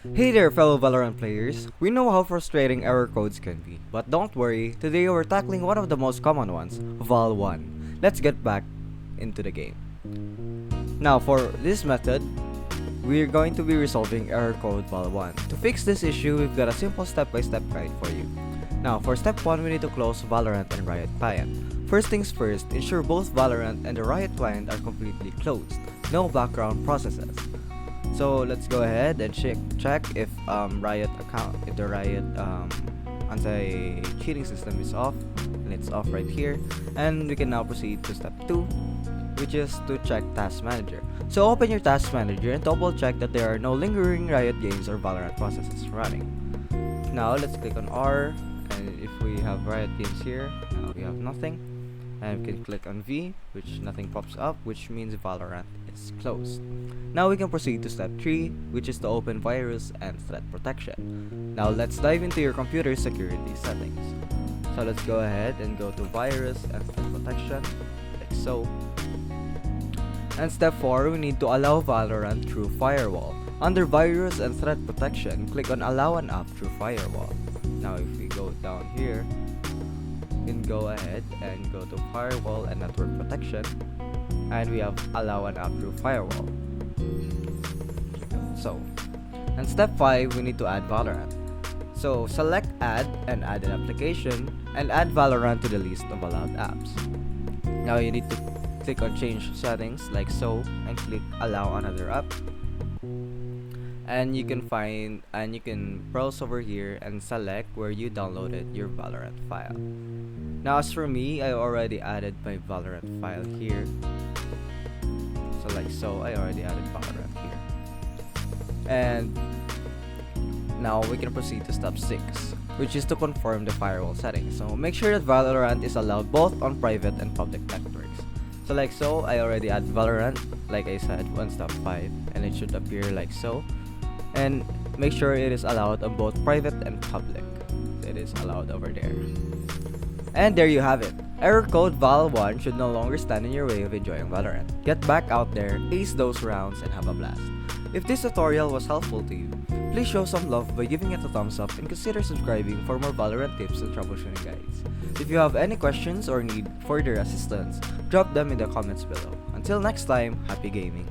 Hey there fellow Valorant players, we know how frustrating error codes can be, but don't worry, today we're tackling one of the most common ones, Val 1. Let's get back into the game. Now for this method, we're going to be resolving error code Val 1. To fix this issue, we've got a simple step-by-step guide for you. Now for step 1, we need to close Valorant and Riot Client. First things first, ensure both Valorant and the Riot Client are completely closed, no background processes. So let's go ahead and check if the Riot anti-cheating system is off, and it's off right here. And we can now proceed to step 2, which is to check Task Manager. So open your Task Manager and double check that there are no lingering Riot games or Valorant processes running. Now let's click on R, and if we have Riot games here, we have nothing. And we can click on V, which nothing pops up, which means Valorant is closed. Now we can proceed to step 3, which is to open virus and threat protection. Now let's dive into your computer security settings. So let's go ahead and go to virus and threat protection, like so. And step 4, we need to allow Valorant through firewall. Under virus and threat protection, click on allow an app through firewall. Now if we go down here, we can go ahead and go to firewall and network protection, and we have allow an app through firewall. So, and step 5, we need to add Valorant. So select add and add an application and add Valorant to the list of allowed apps. Now you need to click on change settings like so and click allow another app. And you can browse over here and select where you downloaded your Valorant file. Now as for me, I already added my Valorant file here. So like so, I already added Valorant here. And now we can proceed to step 6, which is to confirm the firewall settings. So make sure that Valorant is allowed both on private and public networks. So like so, I already added Valorant, like I said, on step 5, and it should appear like so. And make sure it is allowed on both private and public. It is allowed over there. And there you have it. Error code Val1 should no longer stand in your way of enjoying Valorant. Get back out there, ace those rounds, and have a blast. If this tutorial was helpful to you, please show some love by giving it a thumbs up and consider subscribing for more Valorant tips and troubleshooting guides. If you have any questions or need further assistance, drop them in the comments below. Until next time, happy gaming.